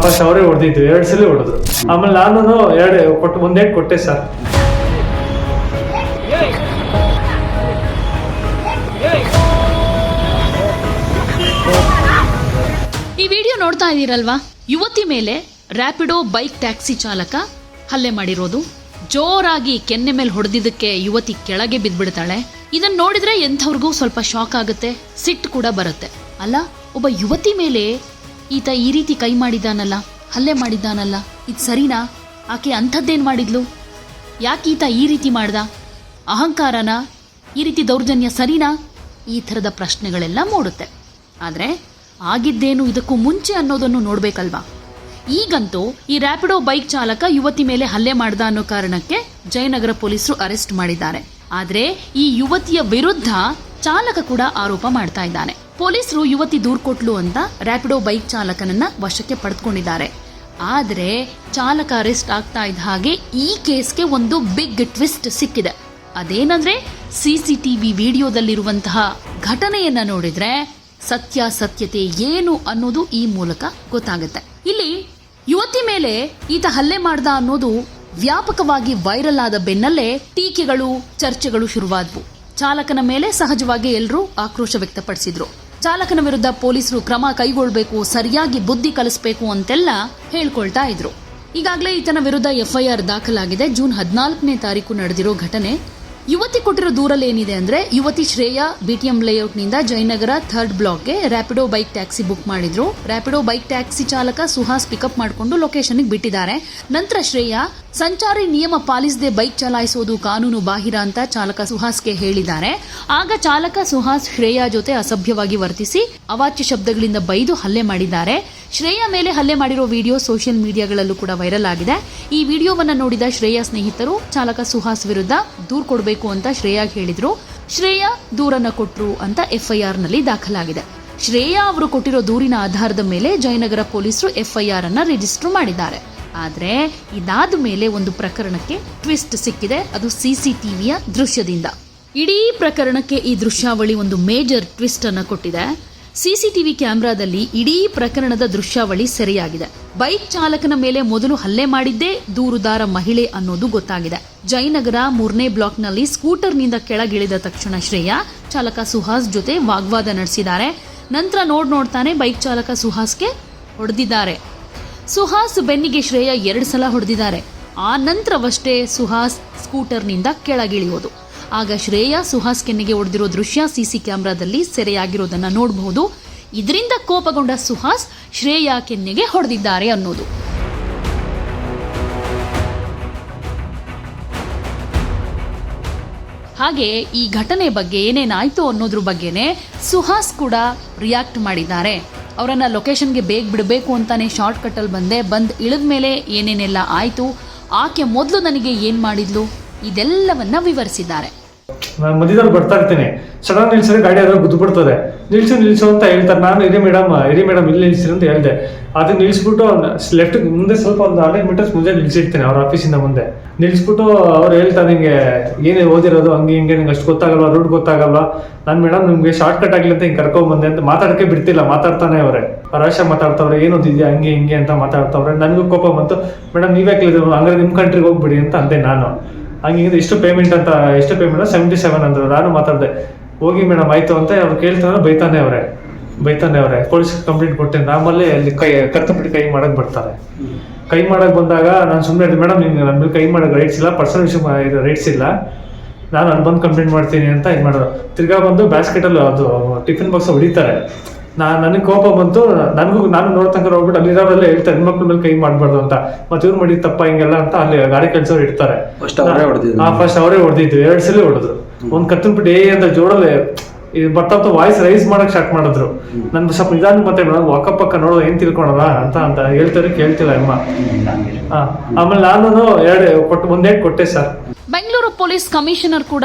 First ಅವರೇ ಹೊಡೆದಿದ್ದು, 2 ಸಲ ಹೊಡೆದ್ರು. ಆಮೇಲೆ ನಾನು ಒಂದೇಟ್ ಕೊಟ್ಟೆ ಸರ್. ಈ ವಿಡಿಯೋ ನೋಡ್ತಾ ಇದ್ದೀರಲ್ವಾ, ಯುವತಿ ಮೇಲೆ ರ್ಯಾಪಿಡೋ ಬೈಕ್ ಟ್ಯಾಕ್ಸಿ ಚಾಲಕ ಹಲ್ಲೆ ಮಾಡಿರೋದು. ಜೋರಾಗಿ ಕೆನ್ನೆ ಮೇಲೆ ಹೊಡೆದಿದ್ದಕ್ಕೆ ಯುವತಿ ಕೆಳಗೆ ಬಿದ್ದ್ಬಿಡ್ತಾಳೆ. ಇದನ್ನ ನೋಡಿದ್ರೆ ಎಂಥವ್ರಿಗೂ ಸ್ವಲ್ಪ ಶಾಕ್ ಆಗುತ್ತೆ, ಸಿಟ್ಟು ಕೂಡ ಬರುತ್ತೆ. ಅಲ್ಲ, ಒಬ್ಬ ಯುವತಿ ಮೇಲೆ ಈತ ಈ ರೀತಿ ಕೈ ಮಾಡಿದ್ದಾನಲ್ಲ, ಹಲ್ಲೆ ಮಾಡಿದ್ದಾನಲ್ಲ, ಇದು ಸರಿನಾ? ಆಕೆ ಅಂಥದ್ದೇನು ಮಾಡಿದ್ಲು? ಯಾಕೆ ಈತ ಈ ರೀತಿ ಮಾಡ್ದ? ಅಹಂಕಾರನ? ಈ ರೀತಿ ದೌರ್ಜನ್ಯ ಸರಿನಾ? ಈ ಥರದ ಪ್ರಶ್ನೆಗಳೆಲ್ಲ ಮೂಡುತ್ತೆ. ಆದರೆ ಆಗಿದ್ದೇನು ಇದಕ್ಕೂ ಮುಂಚೆ ಅನ್ನೋದನ್ನು ನೋಡಬೇಕಲ್ವಾ? ಈಗಂತೂ ಈ ರ್ಯಾಪಿಡೋ ಬೈಕ್ ಚಾಲಕ ಯುವತಿ ಮೇಲೆ ಹಲ್ಲೆ ಮಾಡ್ದ ಅನ್ನೋ ಕಾರಣಕ್ಕೆ ಜಯನಗರ ಪೊಲೀಸರು ಅರೆಸ್ಟ್ ಮಾಡಿದ್ದಾರೆ. ಆದರೆ ಈ ಯುವತಿಯ ವಿರುದ್ಧ ಚಾಲಕ ಕೂಡ ಆರೋಪ ಮಾಡ್ತಾ ಇದ್ದಾನೆ. ಪೊಲೀಸರು ಯುವತಿ ದೂರು ಕೊಟ್ಲು ಅಂತ ರ್ಯಾಪಿಡೋ ಬೈಕ್ ಚಾಲಕನನ್ನ ವಶಕ್ಕೆ ಪಡೆದುಕೊಂಡಿದ್ದಾರೆ. ಆದರೆ ಚಾಲಕ ಅರೆಸ್ಟ್ ಆಗ್ತಾ ಇದ್ದ ಹಾಗೆ ಈ ಕೇಸ್ಗೆ ಒಂದು ಬಿಗ್ ಟ್ವಿಸ್ಟ್ ಸಿಕ್ಕಿದೆ. ಅದೇನಂದ್ರೆ ಸಿಸಿಟಿವಿ ವಿಡಿಯೋದಲ್ಲಿರುವಂತಹ ಘಟನೆಯನ್ನ ನೋಡಿದ್ರೆ ಸತ್ಯಾಸತ್ಯತೆ ಏನು ಅನ್ನೋದು ಈ ಮೂಲಕ ಗೊತ್ತಾಗುತ್ತೆ. ಇಲ್ಲಿ ಯುವತಿ ಮೇಲೆ ಈತ ಹಲ್ಲೆ ಮಾಡ್ದ ಅನ್ನೋದು ವ್ಯಾಪಕವಾಗಿ ವೈರಲ್ ಆದ ಬೆನ್ನಲ್ಲೇ ಟೀಕೆಗಳು, ಚರ್ಚೆಗಳು ಶುರುವಾದವು. ಚಾಲಕನ ಮೇಲೆ ಸಹಜವಾಗಿ ಎಲ್ಲರೂ ಆಕ್ರೋಶ ವ್ಯಕ್ತಪಡಿಸಿದ್ರು. ಚಾಲಕನ ವಿರುದ್ಧ ಪೊಲೀಸರು ಕ್ರಮ ಕೈಗೊಳ್ಳಬೇಕು, ಸರಿಯಾಗಿ ಬುದ್ಧಿ ಕಲಿಸಬೇಕು ಅಂತೆಲ್ಲ ಹೇಳ್ಕೊಳ್ತಾ ಇದ್ರು. ಈಗಾಗಲೇ ಈತನ ವಿರುದ್ಧ FIR ದಾಖಲಾಗಿದೆ. ಜೂನ್ 14ನೇ ತಾರೀಕು ನಡೆದಿರೋ ಘಟನೆ. ಯುವತಿ ಕೊಟ್ಟಿರೋ ದೂರಲ್ಲಿ ಏನಿದೆ ಅಂದ್ರೆ, ಯುವತಿ ಶ್ರೇಯಾ BTM ಲೇಔಟ್ನಿಂದ ಜಯನಗರ 3rd ಬ್ಲಾಕ್ಗೆ ರ್ಯಾಪಿಡೋ ಬೈಕ್ ಟ್ಯಾಕ್ಸಿ ಬುಕ್ ಮಾಡಿದ್ರು. ರ್ಯಾಪಿಡೋ ಬೈಕ್ ಟ್ಯಾಕ್ಸಿ ಚಾಲಕ ಸುಹಾಸ್ ಪಿಕಪ್ ಮಾಡಿಕೊಂಡು ಲೊಕೇಶನ್ಗೆ ಬಿಟ್ಟಿದ್ದಾರೆ. ನಂತರ ಶ್ರೇಯಾ ಸಂಚಾರಿ ನಿಯಮ ಪಾಲಿಸದೆ ಬೈಕ್ ಚಲಾಯಿಸುವುದು ಕಾನೂನು ಬಾಹಿರ ಅಂತ ಚಾಲಕ ಸುಹಾಸ್ಗೆ ಹೇಳಿದ್ದಾರೆ. ಆಗ ಚಾಲಕ ಸುಹಾಸ್ ಶ್ರೇಯಾ ಜೊತೆ ಅಸಭ್ಯವಾಗಿ ವರ್ತಿಸಿ ಅವಾಚ್ಯ ಶಬ್ದಗಳಿಂದ ಬೈದು ಹಲ್ಲೆ ಮಾಡಿದ್ದಾರೆ. ಶ್ರೇಯಾ ಮೇಲೆ ಹಲ್ಲೆ ಮಾಡಿರೋ ವಿಡಿಯೋ ಸೋಷಿಯಲ್ ಮೀಡಿಯಾಗಳಲ್ಲೂ ಕೂಡ ವೈರಲ್ ಆಗಿದೆ. ಈ ವಿಡಿಯೋವನ್ನ ನೋಡಿದ ಶ್ರೇಯಾ ಸ್ನೇಹಿತರು ಚಾಲಕ ಸುಹಾಸ್ ವಿರುದ್ಧ ದೂರು ಕೊಡಬೇಕು ಅಂತ ಶ್ರೇಯಾಗೆ ಹೇಳಿದ್ರು. ಶ್ರೇಯಾ ದೂರನ್ನ ಕೊಟ್ರು ಅಂತ FIR ನಲ್ಲಿ ದಾಖಲಾಗಿದೆ. ಶ್ರೇಯಾ ಅವರು ಕೊಟ್ಟಿರೋ ದೂರಿನ ಆಧಾರದ ಮೇಲೆ ಜಯನಗರ ಪೊಲೀಸರು FIR ಅನ್ನ ರಿಜಿಸ್ಟರ್ ಮಾಡಿದ್ದಾರೆ. ಆದ್ರೆ ಇದಾದ ಮೇಲೆ ಒಂದು ಪ್ರಕರಣಕ್ಕೆ ಟ್ವಿಸ್ಟ್ ಸಿಕ್ಕಿದೆ. ಅದು CCTVಯ ದೃಶ್ಯದಿಂದ. ಇಡೀ ಪ್ರಕರಣಕ್ಕೆ ಈ ದೃಶ್ಯಾವಳಿ ಒಂದು ಮೇಜರ್ ಟ್ವಿಸ್ಟ್ ಅನ್ನ ಕೊಟ್ಟಿದೆ. CCTV ಕ್ಯಾಮೆರಾದಲ್ಲಿ ಇಡೀ ಪ್ರಕರಣದ ದೃಶ್ಯಾವಳಿ ಸೆರೆಯಾಗಿದೆ. ಬೈಕ್ ಚಾಲಕನ ಮೇಲೆ ಮೊದಲು ಹಲ್ಲೆ ಮಾಡಿದ್ದೇ ದೂರುದಾರ ಮಹಿಳೆ ಅನ್ನೋದು ಗೊತ್ತಾಗಿದೆ. ಜಯನಗರ 3ನೇ ಬ್ಲಾಕ್ನಲ್ಲಿ ಸ್ಕೂಟರ್ನಿಂದ ಕೆಳಗಿಳಿದ ತಕ್ಷಣ ಶ್ರೇಯಾ ಚಾಲಕ ಸುಹಾಸ್ ಜೊತೆ ವಾಗ್ವಾದ ನಡೆಸಿದ್ದಾರೆ. ನಂತರ ನೋಡ್ತಾನೆ ಬೈಕ್ ಚಾಲಕ ಸುಹಾಸ್ಗೆ ಹೊಡೆದಿದ್ದಾರೆ. ಸುಹಾಸ್ ಬೆನ್ನಿಗೆ ಶ್ರೇಯಾ 2 ಸಲ ಹೊಡೆದಿದ್ದಾರೆ. ಆ ನಂತರವಷ್ಟೇ ಸುಹಾಸ್ ಸ್ಕೂಟರ್ನಿಂದ ಕೆಳಗಿಳಿಯೋದು. ಆಗ ಶ್ರೇಯಾ ಸುಹಾಸ್ ಕೆನ್ನೆಗೆ ಹೊಡೆದಿರೋ ದೃಶ್ಯ CC ಕ್ಯಾಮೆರಾದಲ್ಲಿ ಸೆರೆಯಾಗಿರೋದನ್ನ ನೋಡಬಹುದು. ಇದರಿಂದ ಕೋಪಗೊಂಡ ಸುಹಾಸ್ ಶ್ರೇಯಾ ಕೆನ್ನೆಗೆ ಹೊಡೆದಿದ್ದಾರೆ ಅನ್ನೋದು. ಹಾಗೆ ಈ ಘಟನೆ ಬಗ್ಗೆ ಏನೇನಾಯ್ತು ಅನ್ನೋದ್ರ ಬಗ್ಗೆನೇ ಸುಹಾಸ್ ಕೂಡ ರಿಯಾಕ್ಟ್ ಮಾಡಿದ್ದಾರೆ. ಅವರನ್ನ ಲೊಕೇಶನ್ಗೆ ಬೇಗ ಬಿಡಬೇಕು ಅಂತಾನೆ ಶಾರ್ಟ್ ಕಟ್ ಅಲ್ಲಿ ಬಂದ್ ಇಳಿದ ಮೇಲೆ ಏನೇನೆಲ್ಲ ಆಯ್ತು, ಆಕೆ ಮೊದಲು ನನಗೆ ಏನ್ ಮಾಡಿದ್ಲು, ಇದೆಲ್ಲವನ್ನ ವಿವರಿಸಿದ್ದಾರೆ. ನಾನು ಮಧ್ಯದಲ್ಲಿ ಬರ್ತಾ ಇರ್ತೀನಿ, ಸಡನ್ ನಿಲ್ಸಿದ್ರೆ ಗಾಡಿ ಅದ್ರಲ್ಲಿ ಗುದ್ದು ಬಿಡ್ತದೆ. ನಿಲ್ಸು ಅಂತ ಹೇಳ್ತಾರೆ. ನಾನು ಇರಿ ಮೇಡಮ್ ಇಲ್ಲಿ ನಿಲ್ಸಿರಿ ಅಂತ ಹೇಳ್ದೆ. ಅದನ್ನ ನಿಲ್ಸ್ಬಿಟ್ಟು ಲೆಫ್ಟ್ ಮುಂದೆ ಸ್ವಲ್ಪ ಒಂದು 100 ಮೀಟರ್ಸ್ ಮುಂದೆ ನಿಲ್ಸಿರ್ತೀನಿ ಅವ್ರ ಆಫೀಸಿಂದ ಮುಂದೆ. ನಿಲ್ಸ್ಬಿಟ್ಟು ಅವ್ರು ಹೇಳ್ತಾರೆ, ನಿಂಗೆ ಏನೇ ಓದಿರೋದು ಹಂಗೆ ಹಿಂಗೆ, ನಿಂಗೆ ಅಷ್ಟು ಗೊತ್ತಾಗಲ್ವಾ, ರೂಟ್ ಗೊತ್ತಾಗಲ್ವಾ, ನಾನು ಮೇಡಮ್ ನಿಮ್ಗೆ ಶಾರ್ಟ್ ಕಟ್ ಆಗ್ಲಿ ಅಂತ ಹಿಂಗೆ ಕರ್ಕೊಂಡ್ಬಂದೆ ಅಂತ ಮಾತಾಡಕ್ಕೆ ಬಿಡ್ತಿಲ್ಲ. ಮಾತಾಡ್ತಾನೆ ಅವ್ರೆ, ರಾಶ ಮಾತಾಡ್ತವ್ರೆ, ಏನು ಓದಿದ್ಯಾ ಹಂಗೆ ಹಿಂಗೆ ಅಂತ ಮಾತಾಡ್ತವ್ರೆ. ನನಗೂ ಕೋಪ ಬಂತು. ಮೇಡಮ್ ನೀವೇ ಕೇಳಿದ್ರು, ಹಂಗಾರೆ ನಿಮ್ಮ ಕಂಟ್ರಿಗೆ ಹೋಗ್ಬಿಡಿ ಅಂತ ಅಂದೆ ನಾನು. ಹಂಗೆ ಎಷ್ಟು ಪೇಮೆಂಟ್ 77 ಅಂದ್ರು. ನಾನು ಮಾತಾಡಿದೆ, ಹೋಗಿ ಮೇಡಮ್ ಆಯ್ತು ಅಂತ ಅವ್ರು ಕೇಳ್ತಾನೆ. ಬೈತಾನೆ ಅವರೇ ಪೊಲೀಸ್ ಕಂಪ್ಲೇಂಟ್ ಕೊಟ್ಟೆ. ಆಮೇಲೆ ಅಲ್ಲಿ ಕತ್ತಬಿಟ್ಟು ಕೈ ಮಾಡಕ್ ಬರ್ತಾರೆ. ಕೈ ಮಾಡಕ್ ಬಂದಾಗ ನಾನು ಸುಮ್ಮನೆ ಮೇಡಮ್ ನಿಮ್ಗೆ ನನ್ನ ಮೇಲೆ ಕೈ ಮಾಡಕ್ ರೈಟ್ಸ್ ಇಲ್ಲ, ಪರ್ಸನಲ್ ವಿಷಯ ರೈಟ್ಸ್ ಇಲ್ಲ, ನಾನು ಅಲ್ಲಿ ಬಂದು ಕಂಪ್ಲೇಂಟ್ ಮಾಡ್ತೀನಿ ಅಂತ ಇದು ಮಾಡೋದು. ತಿರ್ಗಾ ಬಂದು ಬ್ಯಾಸ್ಕೆಟಲ್ಲಿ ಅದು ಟಿಫಿನ್ ಬಾಕ್ಸ್ ಹೊಡಿತಾರೆ. ನನಗೆ ಕೋಪ ಬಂತು. ನಾನು ನೋಡ್ತಂಕ ಹೋಗ್ಬಿಟ್ಟು ಅಲ್ಲಿರೋರೆಲ್ಲ ಹೇಳ್ತಾರೆ, ಹೆಣ್ಮಕ್ಳ ಮೇಲೆ ಕೈ ಮಾಡ್ಬಾರ್ದು ಅಂತ, ಮತ್ತೆ ಇವ್ರು ಮಾಡಿದ ತಪ್ಪ ಹಿಂಗೆಲ್ಲ ಅಂತ ಅಲ್ಲಿ ಗಾಡಿ ಕೆಲಸವ್ರು ಇಡ್ತಾರೆ. ಫಸ್ಟ್ ಅವರೇ ಹೊಡೆದಿದ್ದು, 2 ಸಲ ಹೊಡೆದ್ರು. ಒಂದು ಕತ್ತನ್ ಬಿಟ್ಟು ಅಂತ ಜೋಡಲ್ಲಿ ಬರ್ತಾ ವಾಯ್ಸ್ ರೈಸ್ ಮಾಡಕ್ ಸ್ಟಾರ್ಟ್ ಮಾಡಿದ್ರು. ನನ್ಗೆ ಸ್ವಲ್ಪ ನಿಧಾನ ಮತ್ತೆ ಅಕ್ಕಪಕ್ಕ ನೋಡೋದು ಏನ್ ತಿಳ್ಕೊಳೋದ ಅಂತ ಹೇಳ್ತಾರೆ. ಕೇಳ್ತಿಲ್ಲ ಅಮ್ಮ. ಆಮೇಲೆ ನಾನು ಒಂದೇಟ್ ಕೊಟ್ಟೆ ಸರ್. ಬೆಂಗಳೂರು ಪೊಲೀಸ್ ಕಮಿಷನರ್ ಕೂಡ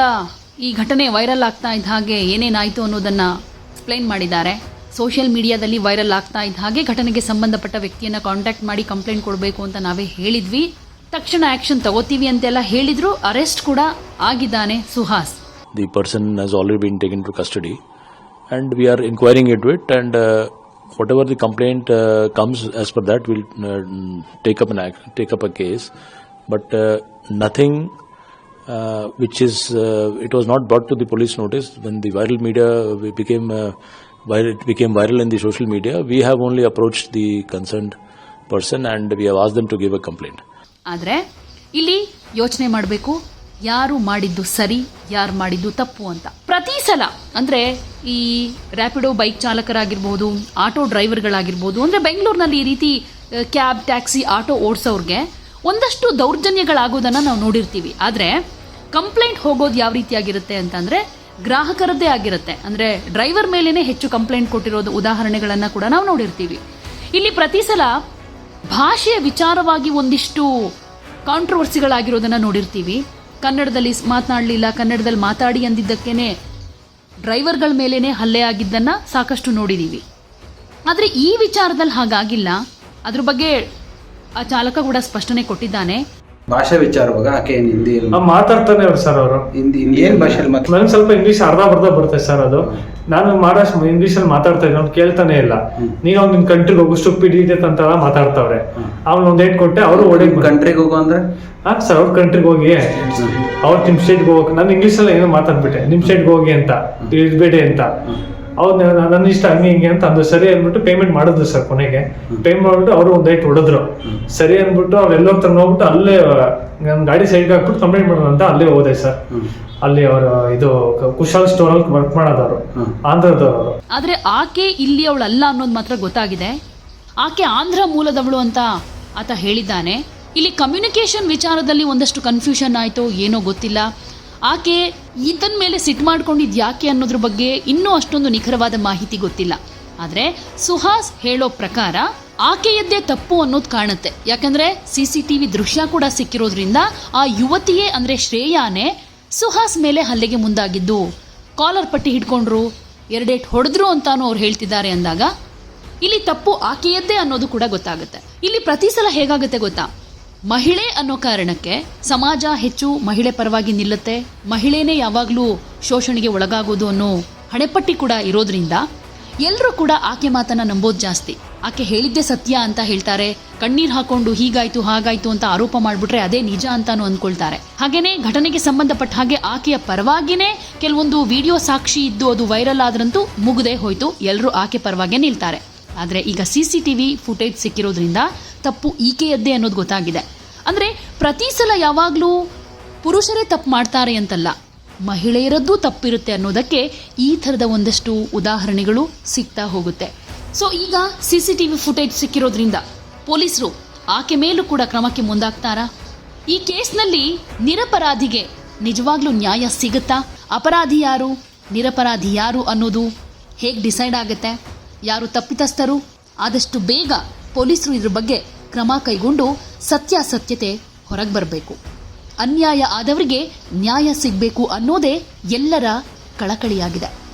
ಈ ಘಟನೆ ವೈರಲ್ ಆಗ್ತಾ ಇದ್ದ ಹಾಗೆ ಏನೇನಾಯ್ತು ಅನ್ನೋದನ್ನ ಎಕ್ಸ್ಪ್ಲೈನ್ ಮಾಡಿದ್ದಾರೆ. ಸೋಷಿಯಲ್ ಮೀಡಿಯಾದಲ್ಲಿ ವೈರಲ್ ಆಗ್ತಾ ಇದ್ದ ಹಾಗೆ ಘಟನೆಗೆ ಸಂಬಂಧಪಟ್ಟ ವ್ಯಕ್ತಿಯನ್ನ ಕಾಂಟ್ಯಾಕ್ಟ್ ಮಾಡಿ ಕಂಪ್ಲೇಂಟ್ ಕೊಡಬೇಕು ಅಂತ ನಾವೇ ಹೇಳಿದ್ವಿ. ತಕ್ಷಣ ಆಕ್ಷನ್ ತಗೋತೀವಿ ಅಂತೆಲ್ಲ ಹೇಳಿದ್ರು. ಅರೆಸ್ಟ್ ಕೂಡ ಆಗಿದ್ದಾನೆ Suhas. The person has already been taken to custody and we are inquiring into it and whatever the complaint comes, as per that we'll take up a case, but nothing which is it was not brought to the police notice. When the viral media became viral in the social media, we have only approached the concerned person and we have asked them to give a complaint. ಆದರೆ ಇಲ್ಲಿ ಯೋಚನೆ ಮಾಡಬೇಕು, ಯಾರು ಮಾಡಿದ್ದು ಸರಿ, ಯಾರು ಮಾಡಿದ್ದು ತಪ್ಪು ಅಂತ. ಪ್ರತಿ ಸಲ ಅಂದ್ರೆ ಈ ರ್ಯಾಪಿಡೋ ಬೈಕ್ ಚಾಲಕರಾಗಿರ್ಬೋದು, ಆಟೋ ಡ್ರೈವರ್ಗಳಾಗಿರ್ಬೋದು, ಅಂದ್ರೆ ಬೆಂಗಳೂರಿನಲ್ಲಿ ಈ ರೀತಿ ಕ್ಯಾಬ್, ಟ್ಯಾಕ್ಸಿ, ಆಟೋ ಓಡಿಸೋರ್ಗೆ ಒಂದಷ್ಟು ದೌರ್ಜನ್ಯಗಳಾಗೋದನ್ನ ನಾವು ನೋಡಿರ್ತೀವಿ. ಆದರೆ ಕಂಪ್ಲೇಂಟ್ ಹೋಗೋದು ಯಾವ ರೀತಿಯಾಗಿರುತ್ತೆ ಅಂತಂದ್ರೆ ಗ್ರಾಹಕರದ್ದೇ ಆಗಿರುತ್ತೆ. ಅಂದ್ರೆ ಡ್ರೈವರ್ ಮೇಲೇನೆ ಹೆಚ್ಚು ಕಂಪ್ಲೇಂಟ್ ಕೊಟ್ಟಿರೋದು ಉದಾಹರಣೆಗಳನ್ನ ಕೂಡ ನಾವು ನೋಡಿರ್ತೀವಿ. ಇಲ್ಲಿ ಪ್ರತಿ ಸಲ ಭಾಷೆಯ ವಿಚಾರವಾಗಿ ಒಂದಿಷ್ಟು ಕಾಂಟ್ರವರ್ಸಿಗಳಾಗಿರೋದನ್ನ ನೋಡಿರ್ತೀವಿ. ಕನ್ನಡದಲ್ಲಿ ಮಾತನಾಡಲಿಲ್ಲ, ಕನ್ನಡದಲ್ಲಿ ಮಾತಾಡಿ ಅಂದಿದ್ದಕ್ಕೇನೆ ಡ್ರೈವರ್ಗಳ ಮೇಲೇನೆ ಹಲ್ಲೆ ಆಗಿದ್ದನ್ನ ಸಾಕಷ್ಟು ನೋಡಿದೀವಿ. ಆದರೆ ಈ ವಿಚಾರದಲ್ಲಿ ಹಾಗಾಗಿಲ್ಲ. ಅದ್ರ ಬಗ್ಗೆ ಆ ಚಾಲಕ ಕೂಡ ಸ್ಪಷ್ಟನೆ ಕೊಟ್ಟಿದ್ದಾನೆ. ಭಾಷೆ ವಿಚಾರವಾಗ ಆಕೆ ಹಿಂದಿ ಮಾತಾಡ್ತಾನೆ ಅವ್ರು ಸರ್. ಅವರು ಹಿಂದಿ ಏನ್ ಭಾಷೆಯಲ್ಲಿ ನನಗೆ ಸ್ವಲ್ಪ ಇಂಗ್ಲೀಷ್ ಅರ್ಧ ಬರ್ತದೆ ಸರ್. ಅದು ನಾನು ಮಾಡೋಷ್ಟು ಇಂಗ್ಲೀಷಲ್ಲಿ ಮಾತಾಡ್ತಾ ಇದ್ದೆ, ಅವ್ನು ಕೇಳ್ತಾನೆ ಇಲ್ಲ. ನೀನು ಅವ್ನು ನಿನ್ ಕಂಟ್ರಿಗೆ ಹೋಗು, ಸ್ಟುಪಿಡ್ ಇಡಿಯಟ್ ಅಂತ ಮಾತಾಡ್ತಾವ್ರೆ. ಅವ್ನು ಒಂದ್ ಏಟ್ ಕೊಟ್ಟೆ, ಅವರು ಓಡಿಗೆ ಕಂಟ್ರಿಗೆ ಹೋಗು ಅಂದ್ರೆ ಸರ್ ಅವ್ರ ಕಂಟ್ರಿಗೆ ಹೋಗಿ, ಅವ್ರು ನಿಮ್ ಸ್ಟೇಟ್ಗೆ ಹೋಗಕ್, ನಾನು ಇಂಗ್ಲೀಷಲ್ಲಿ ಏನೋ ಮಾತಾಡ್ಬಿಟ್ಟೆ, ನಿಮ್ ಸ್ಟೇಟ್ಗೆ ಹೋಗಿ ಅಂತ, ಇರ್ಬೇಡಿ ಅಂತ. ಅವ್ರು ನನ್ನ ಇಷ್ಟ ಹಂಗೆ ಹಿಂಗೆ ಅಂತ ಅಂದು ಸರಿ ಅಂದ್ಬಿಟ್ಟು ಪೇಮೆಂಟ್ ಮಾಡಿದ್ರು ಸರ್. ಕೊನೆಗೆ ಪೇಮೆಂಟ್ ಮಾಡ್ಬಿಟ್ಟು ಅವರು ಒಂದ್ ಏಟ್ ಹೊಡೆದ್ರು. ಸರಿ ಅಂದ್ಬಿಟ್ಟು ಅವ್ರು ಎಲ್ಲೋಗ್ತಾರೆ ನೋಡ್ಬಿಟ್ಟು ಅಲ್ಲೇ ನನ್ನ ಗಾಡಿ ಸೈಡ್ಗೆ ಹಾಕ್ಬಿಟ್ಟು ಕಂಪ್ಲೇಂಟ್ ಮಾಡೋದು ಅಂತ ಅಲ್ಲೇ ಹೋದೆ ಸರ್. ಅಲ್ಲಿ ಅವರು ಇದು ಕುಶಾಲ್ ಸ್ಟೋರ್ ಅಲ್ಲಿ ವರ್ಕ್ ಮಾಡೋದವರು, ಆಂಧ್ರದವರು. ಆದ್ರೆ ಆಕೆ ಇಲ್ಲಿ ಅವಳಲ್ಲ ಅನ್ನೋದು ಮಾತ್ರ ಗೊತ್ತಾಗಿದೆ. ಆಕೆ ಆಂಧ್ರ ಮೂಲದವಳು ಅಂತ ಆತ ಹೇಳಿದ್ದಾನೆ. ಇಲ್ಲಿ ಕಮ್ಯುನಿಕೇಶನ್ ವಿಚಾರದಲ್ಲಿ ಒಂದಷ್ಟು ಕನ್ಫ್ಯೂಷನ್ ಆಯ್ತು, ಏನೋ ಗೊತ್ತಿಲ್ಲ. ಆಕೆ ಈತನ ಮೇಲೆ ಸಿಟ್ ಮಾಡ್ಕೊಂಡಿದ್ ಯಾಕೆ ಅನ್ನೋದ್ರ ಬಗ್ಗೆ ಇನ್ನೂ ಅಷ್ಟೊಂದು ನಿಖರವಾದ ಮಾಹಿತಿ ಗೊತ್ತಿಲ್ಲ. ಆದ್ರೆ ಸುಹಾಸ್ ಹೇಳೋ ಪ್ರಕಾರ ಆಕೆಯದ್ದೇ ತಪ್ಪು ಅನ್ನೋದು ಕಾಣುತ್ತೆ. ಯಾಕಂದ್ರೆ CCTV ದೃಶ್ಯ ಕೂಡ ಸಿಕ್ಕಿರೋದ್ರಿಂದ ಆ ಯುವತಿಯೇ ಅಂದ್ರೆ ಶ್ರೇಯಾನೇ ಸುಹಾಸ್ ಮೇಲೆ ಹಲ್ಲೆಗೆ ಮುಂದಾಗಿದ್ದು. ಕಾಲರ್ ಪಟ್ಟಿ ಹಿಡ್ಕೊಂಡ್ರು, ಎರಡೇಟ್ ಹೊಡೆದ್ರು ಅಂತಾನು ಅವ್ರು ಹೇಳ್ತಿದ್ದಾರೆ ಅಂದಾಗ ಇಲ್ಲಿ ತಪ್ಪು ಆಕೆಯದ್ದೇ ಅನ್ನೋದು ಕೂಡ ಗೊತ್ತಾಗುತ್ತೆ. ಇಲ್ಲಿ ಪ್ರತಿ ಸಲ ಹೇಗಾಗುತ್ತೆ ಗೊತ್ತಾ, ಮಹಿಳೆ ಅನ್ನೋ ಕಾರಣಕ್ಕೆ ಸಮಾಜ ಹೆಚ್ಚು ಮಹಿಳೆ ಪರವಾಗಿ ನಿಲ್ಲುತ್ತೆ. ಮಹಿಳೆನೇ ಯಾವಾಗಲೂ ಶೋಷಣೆಗೆ ಒಳಗಾಗೋದು ಅನ್ನೋ ಹಣೆಪಟ್ಟಿ ಕೂಡ ಇರೋದ್ರಿಂದ ಎಲ್ಲರೂ ಕೂಡ ಆಕೆ ಮಾತನ್ನ ನಂಬೋದು ಜಾಸ್ತಿ. ಆಕೆ ಹೇಳಿದ್ದೇ ಸತ್ಯ ಅಂತ ಹೇಳ್ತಾರೆ. ಕಣ್ಣೀರ್ ಹಾಕೊಂಡು ಹೀಗಾಯ್ತು ಹಾಗಾಯ್ತು ಅಂತ ಆರೋಪ ಮಾಡ್ಬಿಟ್ರೆ ಅದೇ ನಿಜ ಅಂತಾನು ಅಂದ್ಕೊಳ್ತಾರೆ. ಹಾಗೇನೆ ಘಟನೆಗೆ ಸಂಬಂಧಪಟ್ಟ ಹಾಗೆ ಆಕೆಯ ಪರವಾಗಿನೇ ಕೆಲವೊಂದು ವಿಡಿಯೋ ಸಾಕ್ಷಿ ಇದ್ದು ಅದು ವೈರಲ್ ಆದ್ರಂತೂ ಮುಗದೆ ಹೋಯ್ತು, ಎಲ್ಲರೂ ಆಕೆ ಪರವಾಗೇ ನಿಲ್ತಾರೆ. ಆದ್ರೆ ಈಗ CCTV ಫುಟೇಜ್ ಸಿಕ್ಕಿರೋದ್ರಿಂದ ತಪ್ಪು ಈಕೆಯದ್ದೇ ಅನ್ನೋದು ಗೊತ್ತಾಗಿದೆ. ಅಂದ್ರೆ ಪ್ರತಿ ಸಲ ಯಾವಾಗ್ಲೂ ಪುರುಷರೇ ತಪ್ಪು ಮಾಡ್ತಾರೆ ಅಂತಲ್ಲ, ಮಹಿಳೆಯರದ್ದು ತಪ್ಪಿರುತ್ತೆ ಅನ್ನೋದಕ್ಕೆ ಈ ಥರದ ಒಂದಷ್ಟು ಉದಾಹರಣೆಗಳು ಸಿಗ್ತಾ ಹೋಗುತ್ತೆ. ಸೊ ಈಗ CCTV ಫುಟೇಜ್ ಸಿಕ್ಕಿರೋದ್ರಿಂದ ಪೊಲೀಸರು ಆಕೆ ಮೇಲೂ ಕೂಡ ಕ್ರಮಕ್ಕೆ ಮುಂದಾಗ್ತಾರಾ? ಈ ಕೇಸ್ನಲ್ಲಿ ನಿರಪರಾಧಿಗೆ ನಿಜವಾಗ್ಲೂ ನ್ಯಾಯ ಸಿಗುತ್ತಾ? ಅಪರಾಧಿ ಯಾರು, ನಿರಪರಾಧಿ ಯಾರು ಅನ್ನೋದು ಹೇಗೆ ಡಿಸೈಡ್ ಆಗುತ್ತೆ? ಯಾರು ತಪ್ಪಿತಸ್ಥರು? ಆದಷ್ಟು ಬೇಗ ಪೊಲೀಸರು ಇದ್ರ ಬಗ್ಗೆ ಕ್ರಮ ಕೈಗೊಂಡು ಸತ್ಯಾಸತ್ಯತೆ ಹೊರಗೆ ಬರಬೇಕು. ಅನ್ಯಾಯ ಆದವರಿಗೆ ನ್ಯಾಯ ಸಿಗಬೇಕು ಅನ್ನೋದೇ ಎಲ್ಲರ ಕಳಕಳಿಯಾಗಿದೆ.